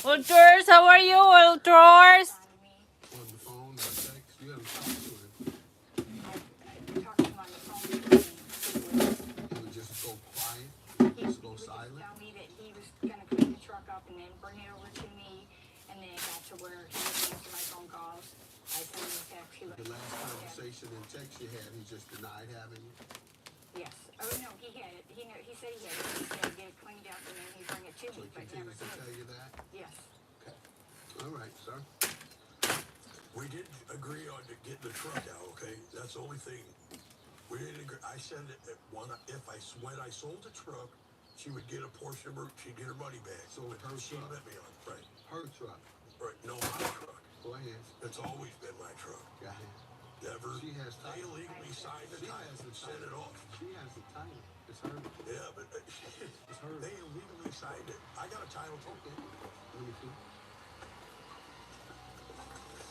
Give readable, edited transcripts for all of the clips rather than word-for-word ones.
Ultras, how are you, Ultras? On the phone or text, you haven't talked to him. I talked to him on the phone and He would just go quiet, just go he would just silent. tell me that he was going to clean the truck up and then bring it over to me. And then it got to where he wouldn't answer my phone calls. I sent him a text. He The wouldn't last answer. conversation and text you had, he just denied having you. Yes. Oh, no, he had it. He said he had it. He said he'd get it cleaned up and then he'd bring it to So me, he but never continues to did. tell you that? Yes. Okay. All right, sir. We did agree on to get the truck out, okay? That's the only thing. We didn't agree. I said that when I sold the truck, she would get a portion of her, she'd get her money back. So with her She truck? met me on, right? Her truck. Right, no, my truck. Go ahead. It's always been my truck. Go ahead. Never. She has They title. illegally signed the She title has the and sent it title. off. She has the title. It's her. Yeah, but It's her. they illegally signed it. I got a title too. Okay. Let me see.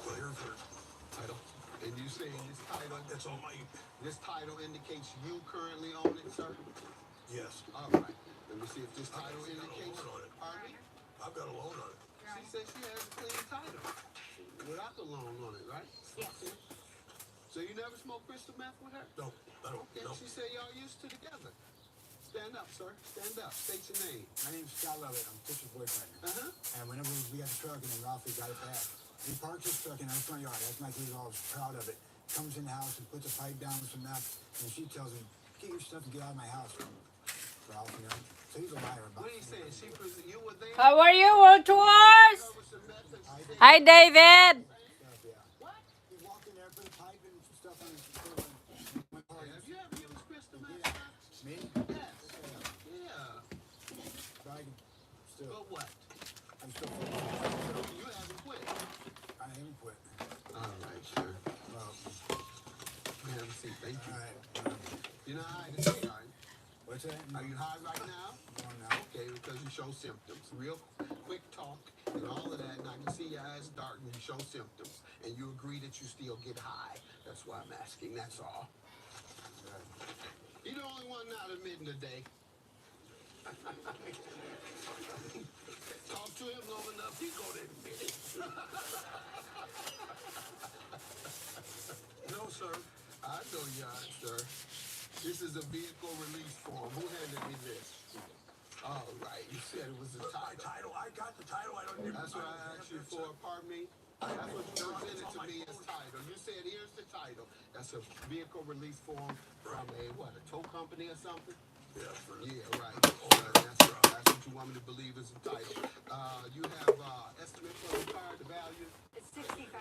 Well, here's her Title. And you saying It's on my, this title indicates you currently own it, sir? yes. All right. Let me see if this title I've got a indicates. loan on it. Pardon me? I've got a loan on it. She says she has a clean title without the loan on it, right? Yes. So you never smoked crystal meth with her? No, I don't. Okay. No. She said y'all used to together. Stand up, sir. Stand up. State your name. My name's Scott Lovett. I'm Trisha's boyfriend. Uh-huh. And whenever we got the truck and then Ralphie got it back, he parks his truck in our front yard. That's like he's all proud of it. Comes in the house and puts a pipe down with some meth, and she tells him, "Get your stuff and get out of my house, Ralph." You know. So he's a liar about What are you saying? You were there? How are you, Ultras? Hi, David. stuff. Yeah. What? He walked in there, put a pipe and some stuff on his foot. Have you ever used crystal meth? Me? Yes. Yeah. But I can still. But what? I'm still. You haven't quit. I haven't quit. All right, sir. Well, Have a seat. Thank you. all right. You're not high today, are you? What's that? Are you high right now? Going now? Okay, because you show symptoms. Real quick talk and all of that, and I can see your eyes dark and you show symptoms. And you agree that you still get high. That's why I'm asking, that's all. You're the only one not admitting today. Talk to him long enough, he's going to admit it. No, sir. I know you aren't, sir. This is a vehicle release form. Who handed me this? All right, you said it was a My title. title. I got the title. I don't need That's what I asked you for, pardon me? That's what you presented to me as title. You said, here's the title. That's a vehicle release form from a, what, a tow company or something? Yeah, for the Yeah, right. That's what you want me to believe is the title. You have estimate for the car, the value? It's $6,500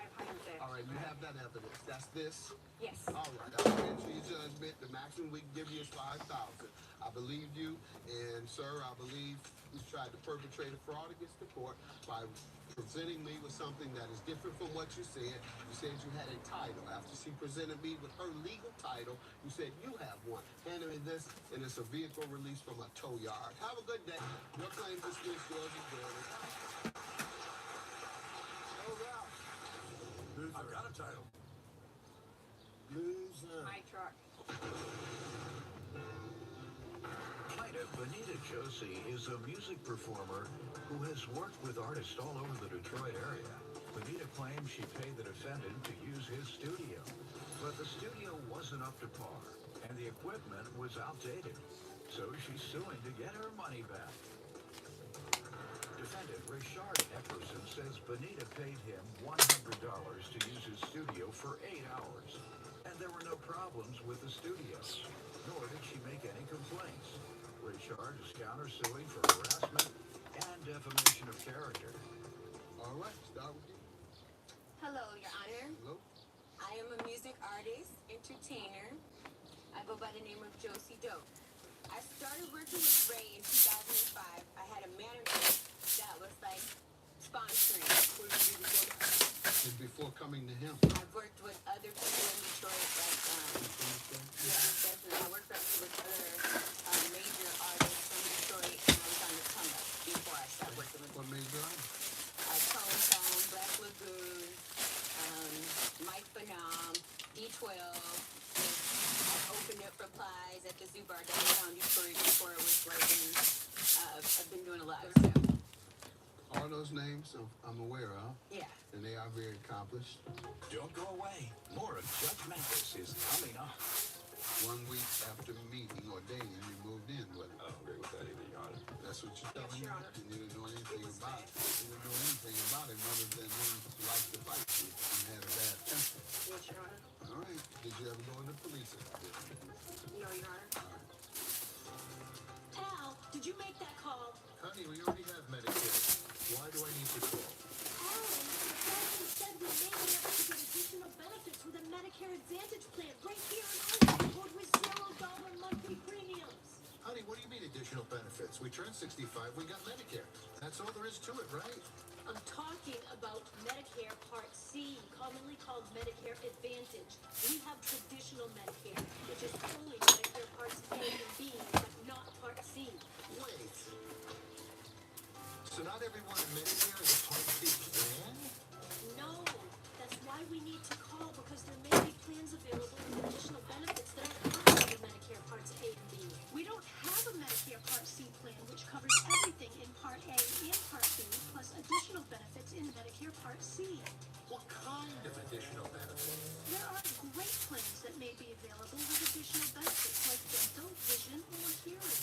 there. All right, you have that evidence. That's this? Yes. All right, I'll grant you your judgment. The maximum we can give you is $5,000. I believed you, and sir, I believe you tried to perpetrate a fraud against the court by presenting me with something that is different from what you said. You said you had a title. After she presented me with her legal title, you said you have one. Handed me this, and it's a vehicle release from a tow yard. Have a good day. Your claim is dismissed. Yours is granted. Oh, Ralph. I've got a title. Loser. My truck. Plaintiff Benita Josie is a music performer who has worked with artists all over the Detroit area. Benita claims she paid the defendant to use his studio, but the studio wasn't up to par, and the equipment was outdated. So she's suing to get her money back. Defendant Richard Epperson says Benita paid him $100 to use his studio for 8 hours, and there were no problems with the studio, nor did she make any complaints. Richard is countersuing for harassment and defamation of character. All right, start with you. Hello, Your Honor. Hello? I am a music artist, entertainer. I go by the name of Josie Doe. I started working with Ray in 2005. I had a manager that was like sponsoring. What did you do before that? And before coming to him? I've worked with other people in Detroit, like, definitely. I worked with other major artists from Detroit, and I was on the come up before I started working with What major artist? Tone Tone, Black Lagoon, Mike Phenom, D12. I opened up for Plies at the Zoo Bar downtown Detroit before it was like, I've been doing a lot of stuff. All those names I'm aware of, Yeah. and they are very accomplished. Don't go away. More of Judge Mathis is coming up. 1 week after meeting or dating, you moved in with her. I don't agree with that either, Your Honor. That's what you're telling me? Your Honor. And you didn't know anything It was about it. fast. You didn't know anything about him other than he liked to fight you and had a bad temper. Yes, Your Honor. All right. Did you ever go into police activity? No, Your Honor. All right. Al, did you make that call? Honey, we already have Medicare. Why do I need to call? Alan, the president said we may be able to get additional benefits with a Medicare Advantage plan right here in Idaho with $0 monthly premiums. Honey, what do you mean additional benefits? We turned 65, we got Medicare. That's all there is to it, right? I'm talking about Medicare Part C, commonly called Medicare Advantage. We have traditional Medicare, which is only Medicare Parts A and B, but not Part C. Wait. So not everyone in Medicare is a Part C plan? No, that's why we need to call, because there may be plans available with additional benefits that are covered under Medicare Parts A and B. We don't have a Medicare Part C plan, which covers everything in Part A and Part B, plus additional benefits in Medicare Part C. What kind of additional benefits? There are great plans that may be available with additional benefits like dental, vision, or hearing.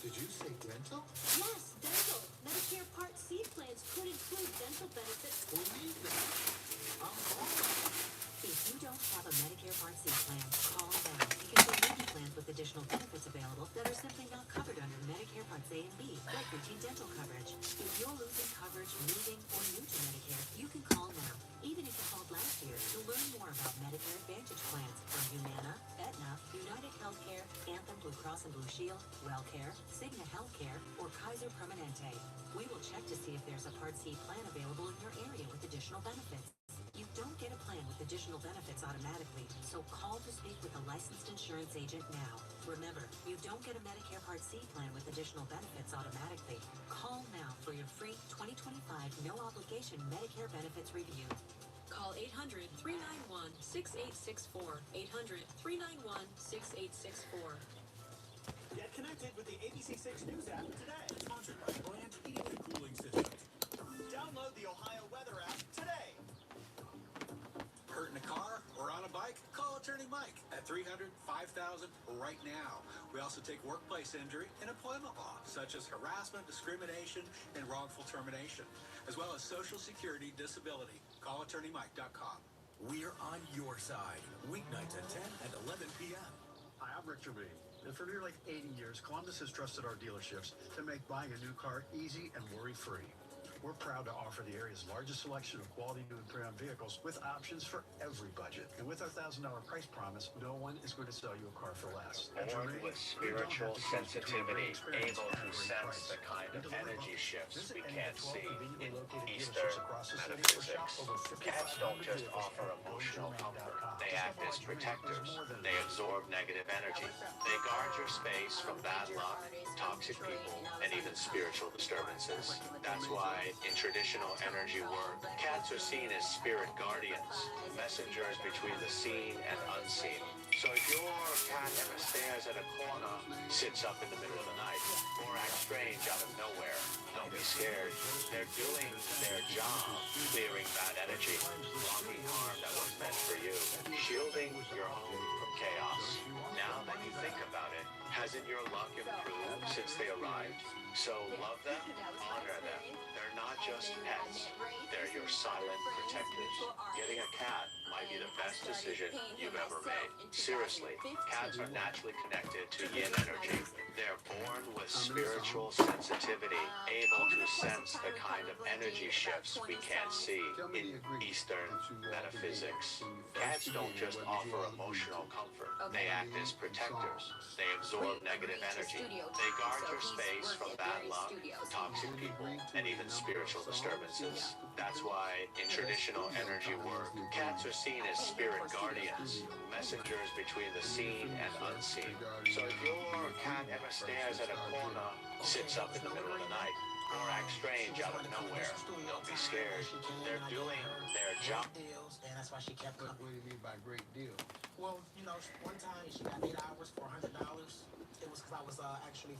Did you say dental? Yes, dental. Medicare Part C plans could include dental benefits. Believe that. I'm calling. If you don't have a Medicare Part C plan, call now, because there may be plans with additional benefits available that are simply not covered under Medicare Parts A and B, like routine dental coverage. If you're losing coverage, moving, or new to Medicare, you can call now, even if you called last year, to learn more about Medicare Advantage plans from Humana, Aetna, United Healthcare, Anthem Blue Cross and Blue Shield, WellCare, Cigna Healthcare, or Kaiser Permanente. We will check to see if there's a Part C plan available in your area with additional benefits. You don't get a plan with additional benefits automatically, so call to speak with a licensed insurance agent now. Remember, you don't get a Medicare Part C plan with additional benefits automatically. Call now for your free 2025 no-obligation Medicare benefits review. Call 800-391-6864. 800-391-6864. Get connected with the ABC6 News app today. Sponsored by Bland Heating and Cooling Systems. Download the Ohio Weather app today. Hurt in a car or on a bike? Call Attorney Mike at 300-5000 right now. We also take workplace injury and employment law, such as harassment, discrimination, and wrongful termination, as well as Social Security disability. Call attorneymike.com. We're on your side. Weeknights at 10 and 11 p.m. Hi, I'm Rick Gervais. And for nearly 80 years, Columbus has trusted our dealerships to make buying a new car easy and worry-free. We're proud to offer the area's largest selection of quality new and pre-owned vehicles with options for every budget. And with our $1,000 price promise, no one is going to sell you a car for less. Born with spiritual sensitivity, able to sense the kind of energy shifts we can't see in Eastern metaphysics. Cats don't just offer emotional comfort. They act as protectors. They absorb negative energy. They guard your space from bad luck, toxic people, and even spiritual disturbances. That's why in traditional energy work, cats are seen as spirit guardians, messengers between the seen and unseen. So if your cat ever stares at a corner, sits up in the middle of the night, or acts strange out of nowhere, don't be scared. They're doing their job, clearing bad energy, blocking harm that was meant for you, shielding your home from chaos. Now that you think about it, hasn't your luck improved since they arrived? So love them, honor them. They're not just pets. They're your silent protectors. Getting a cat might be the best decision you've ever made. Seriously, cats are naturally connected to yin energy. They're born with spiritual sensitivity, able to sense the kind of energy shifts we can't see in Eastern metaphysics. Cats don't just offer emotional comfort. They act as protectors. They absorb negative energy. They guard your space from bad luck, toxic people, and even spiritual disturbances. That's why in traditional energy work, cats are seen as spirit guardians, messengers between the seen and unseen. So if your cat ever stares at a corner, sits up in the middle of the night, or acts strange out of nowhere, don't be scared. They're doing their job. And that's why she kept coming. What do you mean by great deal? Well, one time she got 8 hours for $100. It was because I was actually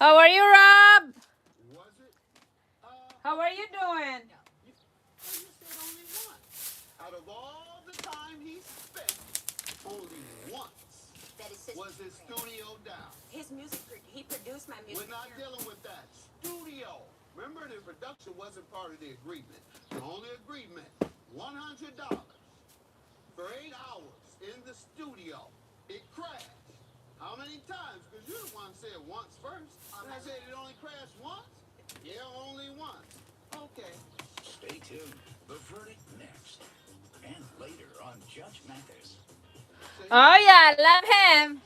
How are you, Rob? Was it? How are you doing? You said only once. Out of all the time he spent, only once was his studio down. His music, he produced my music. We're not dealing with that. Studio. Remember, the production wasn't part of the agreement. The only agreement, $100 for 8 hours in the studio. It crashed. How many times? Because you're the one said once first. And I said it only crashed once? Yeah, only once. Okay. Stay tuned. The verdict next. And later on Judge Mathis. Oh yeah, I love him.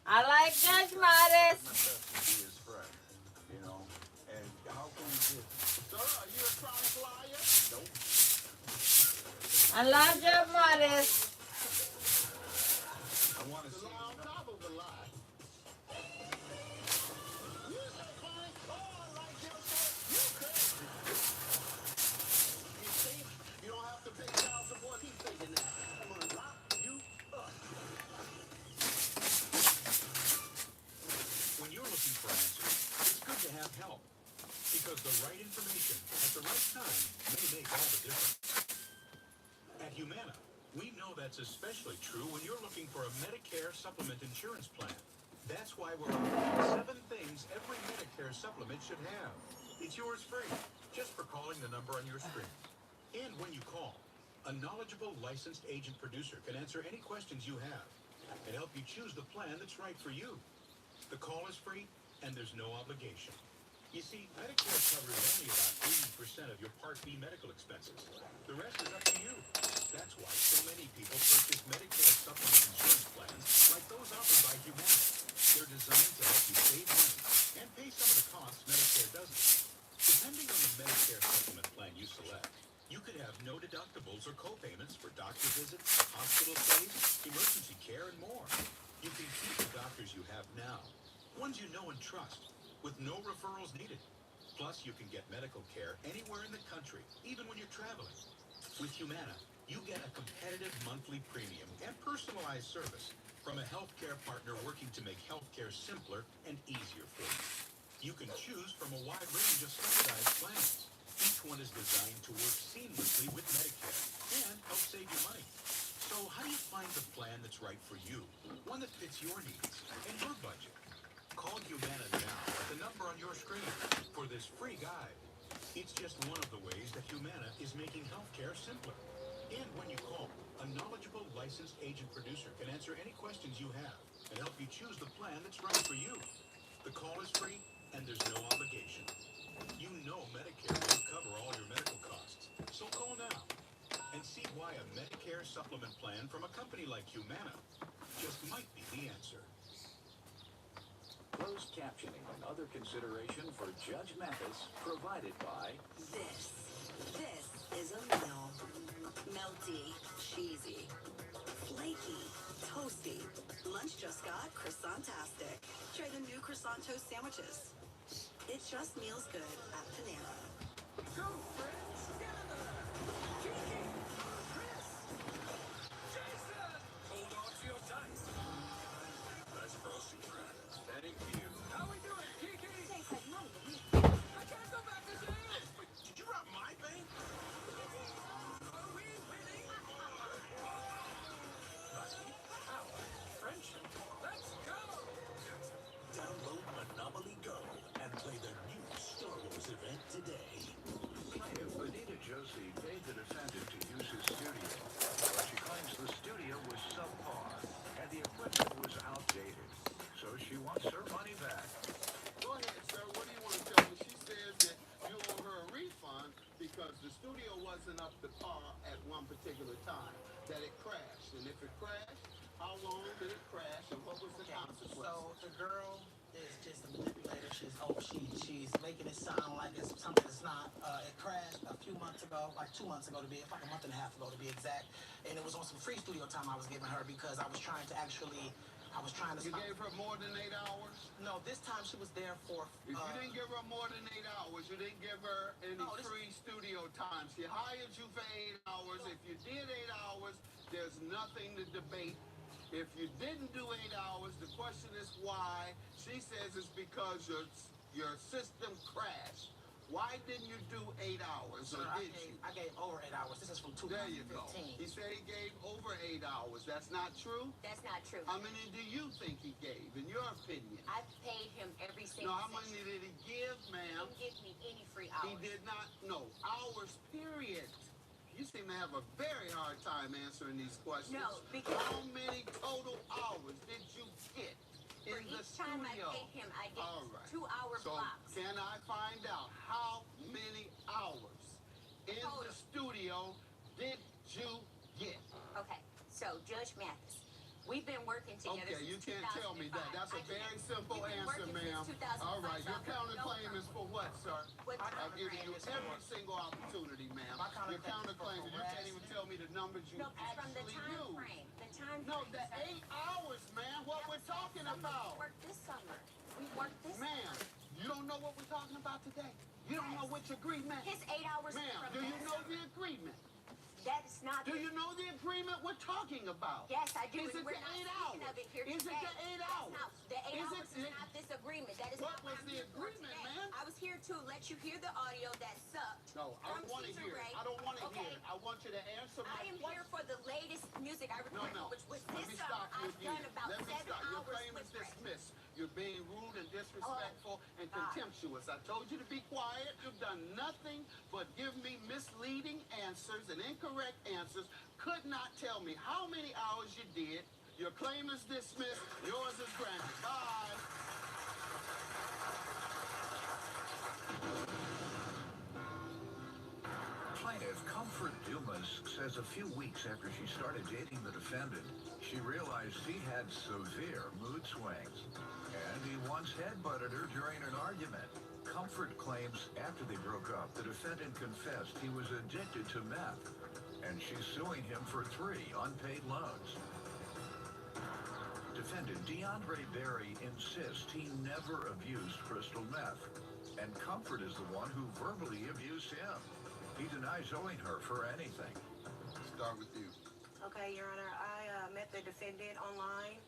I like Judge Mattis. He is friend, you know. And how can we get? Sir, are you a chronic liar? Nope. I love Judge Mattis. I want to It's a see. lie on top of a lie. You say chronic? Oh, I like your shit. You crazy. You see? You don't have to pay child support. Keep thinking that. I'm gonna lock you up. When you're looking for answers, it's good to have help. Because the right information at the right time may make all the difference. At Humana, we know that's especially true when you're looking for a Medicare supplement insurance plan. That's why we're offering 7 things every Medicare supplement should have. It's yours free, just for calling the number on your screen. And when you call, a knowledgeable licensed agent producer can answer any questions you have and help you choose the plan that's right for you. The call is free, and there's no obligation. You see, Medicare covers only about 80% of your Part B medical expenses. The rest is up to you. That's why so many people purchase Medicare supplement insurance plans like those offered by Humana. They're designed to help you save money and pay some of the costs Medicare doesn't. Depending on the Medicare supplement plan you select, you could have no deductibles or co-payments for doctor visits, hospital stays, emergency care, and more. You can keep the doctors you have now, ones you know and trust, with no referrals needed. Plus, you can get medical care anywhere in the country, even when you're traveling. With Humana, you get a competitive monthly premium and personalized service from a healthcare partner working to make healthcare simpler and easier for you. You can choose from a wide range of subsidized plans. Each one is designed to work seamlessly with Medicare and help save you money. So how do you find the plan that's right for you? One that fits your needs and your budget. Call Humana now at the number on your screen for this free guide. It's just one of the ways that Humana is making healthcare simpler. And when you call, a knowledgeable licensed agent producer can answer any questions you have and help you choose the plan that's right for you. The call is free and there's no obligation. You know Medicare won't cover all your medical costs, so call now and see why a Medicare supplement plan from a company like Humana just might be the answer. Closed captioning and other consideration for Judge Mathis provided by... This is a meal. Melty, cheesy, flaky, toasty. Lunch just got croissant-tastic. Try the new croissant toast sandwiches. It just meals good at Panera. Go, friends! Get in there! Kiki! Chris! Jason! Hold on to your dice. That's frosty, friend. Thank you. How we doing, Kiki? Jason, not even. I can't go back to jail! Wait, did you rob my bank? Are we winning? Money, power, friendship. Let's go! Download Monopoly Go and play the new Star Wars event today. Plaintiff Benita Josie paid the defendant to use his studio, but she claims the studio was subpar and the equipment was outdated, so she wants her money back. Go ahead, sir. What do you want to tell me? She says that you owe her a refund because the studio wasn't up to par at one particular time, that it crashed. And if it crashed, how long did it crash and what was the consequence? So the girl is just a manipulator. She's making it sound like it's something it's not. It crashed a few months ago, like 2 months ago to be, like a month and a half ago to be exact. And it was on some free studio time I was giving her because I was trying to. You gave her more than 8 hours? No, this time she was there for. If you didn't give her more than 8 hours, you didn't give her any free studio time. She hired you for 8 hours. If you did 8 hours, there's nothing to debate If you didn't do 8 hours, the question is why. She says it's because your system crashed. Why didn't you do 8 hours? Sir, Or did you? I gave over 8 hours. This is from 2015. There you go. He said he gave over 8 hours. That's not true? That's not true. How many do you think he gave, in your opinion? I paid him every single No, how many did he give, ma'am? He didn't give me any free hours. He did not. No, hours, period. You seem to have a very hard time answering these questions. No, because how many total hours did you get for in the each time I studio? paid him, I get All right. 2-hour So blocks. can I find out how many hours in the studio did you get? Okay, so Judge Mathis, we've been working together Okay, since you can't tell me that. That's a very simple We've been answer, working ma'am. since 2005, All right, your so I want counterclaim no is for what, sir? What I've given you counterclaim is every single opportunity, ma'am. My Your counterclaim, counterclaim is for you can't even tell me the numbers you No, it's from the actually time used. frame. The time No, frame. the sir. 8 hours, man. What That we're was last talking summer. about. We worked this summer. We worked this Ma'am, summer. you don't know what we're talking about today? You don't know which agreement? His 8 hours Ma'am, from do you last know summer. the agreement? That is not. Do you know the agreement we're talking about? Yes, I do. Is and it we're the not 8 speaking hours? of it here Is today. it the 8 hours? That's not, the 8 Is hours it- is not this agreement. That is What not was I'm the here for agreement, today. man? I was here to let you hear the audio that sucked. No, I don't from want to Teacher hear it. Ray. I don't want to Okay. hear it. I want you to answer my I am here question. for the latest music I recorded, No. which was Let this me summer. stop you I've again. done about Let me 7 stop. Your hours claim is with Ray. dismissed. You're being rude and disrespectful and God. contemptuous. I told you to be quiet. You've done nothing but give me misleading answers and incorrect answers. Could not tell me how many hours you did. Your claim is dismissed. Yours is granted. Bye. Plaintiff Comfort Dumas says a few weeks after she started dating the defendant, she realized he had severe mood swings. And he once headbutted her during an argument. Comfort claims after they broke up, the defendant confessed he was addicted to meth. And she's suing him for 3 unpaid loans. Defendant DeAndre Berry insists he never abused crystal meth. And Comfort is the one who verbally abused him. He denies owing her for anything. Start with you. Okay, Your Honor, I met the defendant online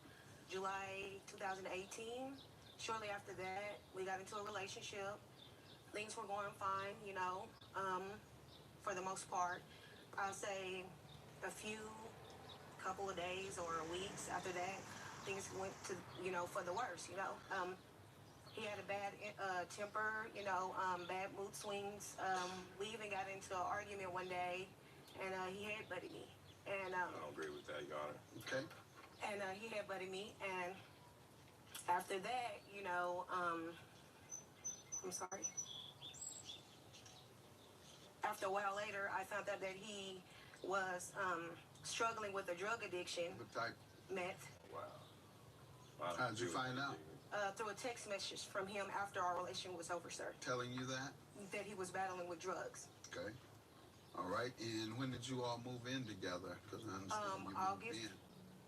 July 2018. Shortly after that, we got into a relationship. Things were going fine, for the most part. I'll say a couple of days or weeks after that, things went to, for the worse, He had a bad temper, bad mood swings. We even got into an argument one day, and he headbutted me. And I don't agree with that, Your Honor. Okay. and he headbutted me. And after that, I'm sorry. After a while later, I found out that he was struggling with a drug addiction, What type? meth. Wow. How'd you find out? Through a text message from him after our relation was over, sir, Telling you that? that he was battling with drugs. Okay. All right. And when did you all move in together? Because I understand you moved in.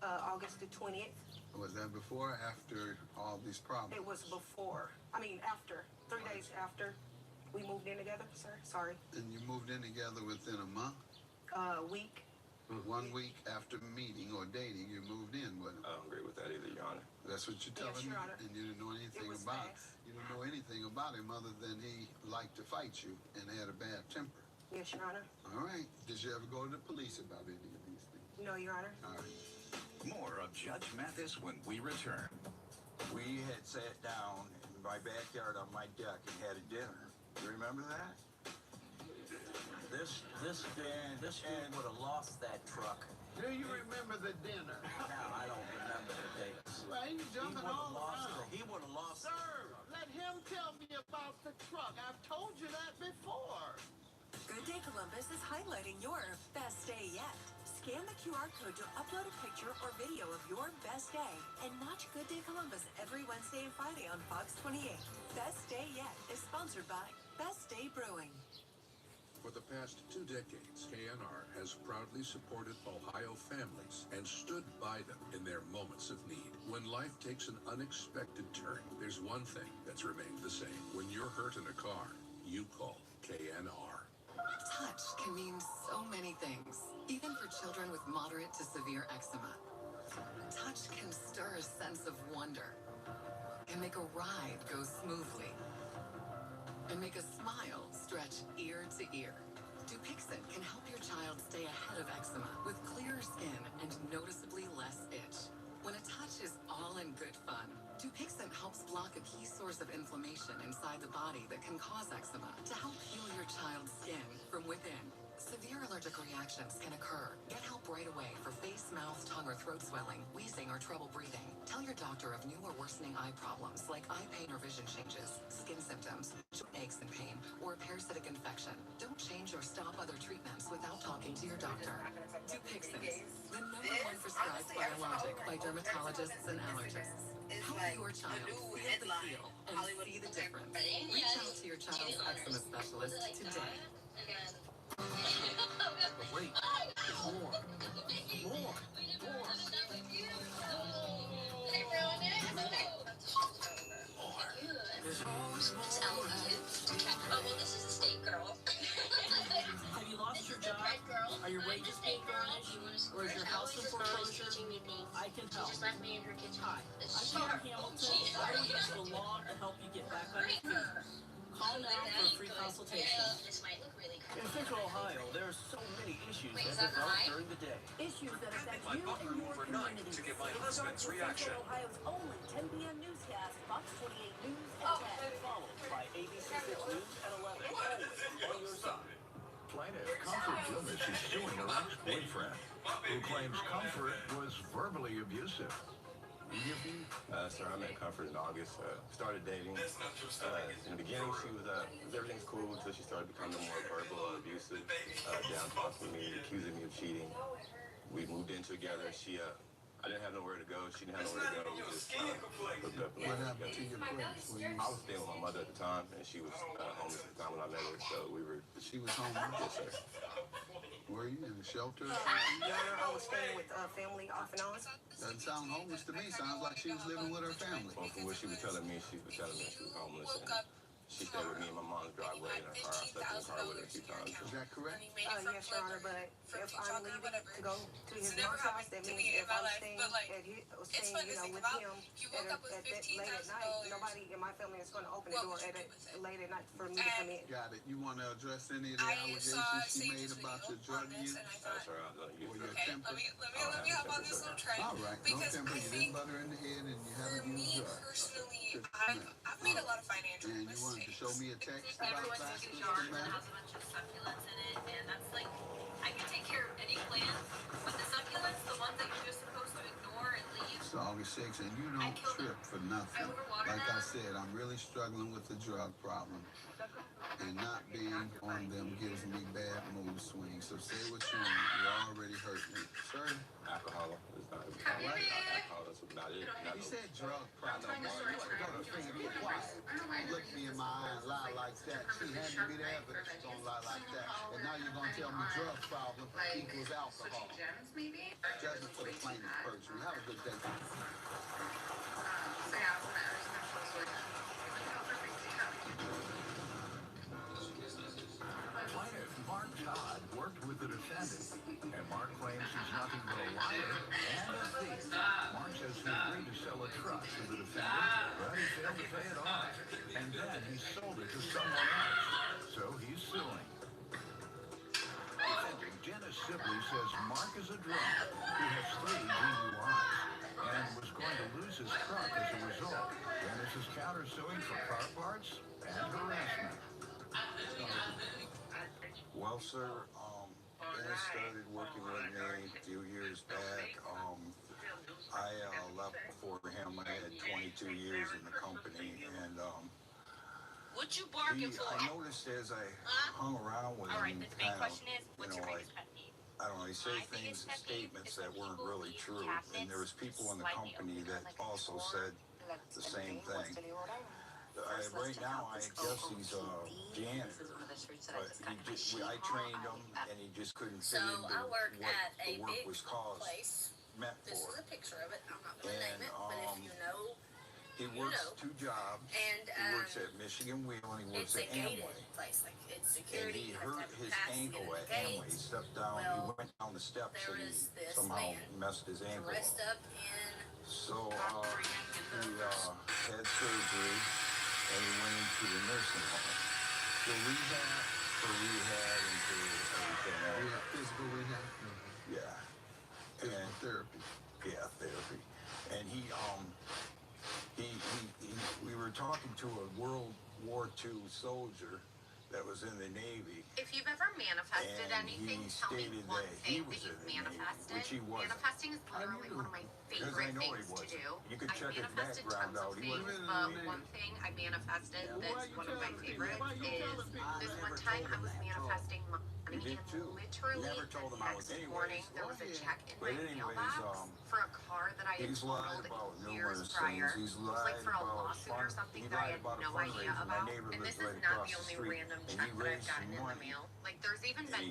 August the 20th. Was that before or after all these problems? It was before. After. 3 days after we moved in together, sir. Sorry. And you moved in together within a month? Week. 1 week after meeting or dating, you moved in with him. I don't agree with that either, Your Honor. That's what you're telling Yes, me? Your Honor. And you didn't know anything It was about fast. You didn't know anything about him other than he liked to fight you and had a bad temper. Yes, Your Honor. All right. Did you ever go to the police about any of these things? No, Your Honor. All right. More of Judge Mathis when we return. We had sat down in my backyard on my deck and had a dinner. You remember that? This dude would have lost that truck. Do you remember the dinner? No, I don't remember the dates. Well, he's jumping all around. He would have lost Sir, let him tell me about the truck. I've told you that before. Good Day Columbus is highlighting your best day yet. Scan the QR code to upload a picture or video of your best day and watch Good Day Columbus every Wednesday and Friday on Fox 28. Best Day Yet is sponsored by Best Day Brewing. For the past 2 decades, KNR has proudly supported Ohio families and stood by them in their moments of need. When life takes an unexpected turn, there's one thing that's remained the same. When you're hurt in a car, you call KNR. Touch can mean so many things, even for children with moderate to severe eczema. Touch can stir a sense of wonder and make a ride go smoothly and make a smile stretch ear to ear. Dupixent can help your child stay ahead of eczema with clearer skin and noticeably less itch. When a touch is all in good fun, Dupixent helps block a key source of inflammation inside the body that can cause eczema to help heal your child's skin from within. Severe allergic reactions can occur. Get help right away for face, mouth, tongue, or throat swelling, wheezing, or trouble breathing. Tell your doctor of new or worsening eye problems like eye pain or vision changes, skin symptoms, joint aches and pain, or a parasitic infection. Don't change or stop other treatments without talking to your doctor. Dupixent, the #1 prescribed biologic by dermatologists and allergists. Help your child feel the heal and see the difference. Reach out to your child's eczema specialist today. But wait, there's more. More. There's always more. Oh, well, this is a state girl. Have you lost your job? Are your wages being garnished? Or is your house in foreclosure? I can help. Just left me in her kitchen. Hi, I'm Tom Hamilton. I will use the law to help you get back on your feet. Call now for a free consultation. This might look really In Central Ohio, there are so many issues Wait, is that that develop mine? during the day. Issues that affect My you butler and your overnight community. to get my husband's reaction. Central Ohio's only 10 p.m. newscast, Fox 28 News at 10. Followed by ABC 6 News at 11. Always on your side. Plaintiff Comfort Dumas is suing her ex-boyfriend, who claims Comfort was verbally abusive. So I met Comfort in August. Started dating. In the beginning, she was everything's cool until she started becoming more verbal, abusive, down talking me, accusing me of cheating. We moved in together. I didn't have nowhere to go. She didn't have nowhere to go. We just hooked up. What happened to your place? I was staying with my mother at the time, and she was homeless at the time when I met her. So we were. She was homeless? Yes, sir. Were you in a shelter? Your Honor, I was staying with family off and on. Doesn't sound homeless to me. Sounds like she was living with her family. Well, from what she was telling me, she was homeless. And she stayed with me in my mom's driveway in her car. I slept in the car with her a few times. Is that correct? Yes, Your Honor, but if I'm leaving to go to his mom's house, that means if I'm staying with him at late at night, nobody in my family is going to open the door late at night for me to come in. Got it. You want to address any of the allegations she made about your drug use? That's right. Or your temper? Let me hop on this little train. All right. No temper. You didn't butter in the head and you haven't used drugs. Personally, I've made a lot of financial And you mistakes. wanted to show me a text about Everyone's that? into jar that has a bunch of succulents in it, and that's like, I can take care of any plant, but the succulents, the ones that you're just supposed to ignore and leave. It's August 6th, and you don't trip for nothing. Like I said, I'm really struggling with the drug problem. And not being on them gives me bad mood swings. So say what you want. You already hurt me. Sir? Alcohol is not alcohol. That's about it. He said drug problem. Look me in my eye and lie like that. She handed me the evidence. Don't lie like that. And now you're going to tell me drug problem equals alcohol. Judgment for the plaintiff, perjury. Have a good day. Plaintiff Mark Todd worked with the defendant, and Mark claims he's nothing but a liar and a thief. Mark says he agreed to sell a truck to the defendant, but he failed to pay it off, and then he sold it to someone else. So he's suing. Defendant Dennis Sibley says Mark is a drunk who has 3 DUIs and was going to lose his truck as a result. Dennis is countersuing for car parts and harassment. Well, sir, Dennis started working with me a few years back. I left before him. I had 22 years in the company, and What you barking for? I noticed as I hung around with All right, him, the big question is, what's your like, biggest pet peeve? I don't know, he said things, statements that weren't really true, and there was people in the company that also said the same thing. Right now, I guess he's a janitor, but I trained him, and he just couldn't fit into I work what at the a work big was caused place. meant This is for. a picture of it. I'm not going to name it, but if you know He works 2 jobs. And he works at Michigan Wheel and he works it's a at gated Amway. place, like it's And security. he You have to hurt have a his pass to get ankle in at the gate. Amway. He stepped down, Well, he went down the steps there and is he this somehow man messed his ankle dressed up. up in So he had surgery and he went into the nursing home. So rehab for rehab and for everything else. Physical rehab. Yeah. Physical therapy. Yeah, therapy. And we were talking to a World War II soldier that was in the Navy. If you've ever manifested And anything, he tell me stated one that he thing was that in you've the Navy, manifested. which he wasn't. Manifesting is literally one of my Because I favorite know he things to wasn't. do. You could check his I manifested background tons out. of He things, wasn't in but the Navy. one thing I manifested Why that's you one of my telling me? favorites Why you is telling me? this one time I was manifesting money, You did and too. literally You never told him I was next anyways. morning there was a check in But my anyways, mailbox for a car that I had he's lied totaled about years numerous prior. things. He's It was like lied for a about lawsuit or something he that I lied had about a no idea fundraiser. My about. neighbor And lives this is right not across the the only street, random and he check that I've raised gotten some in the money. mail. Like there's even And been he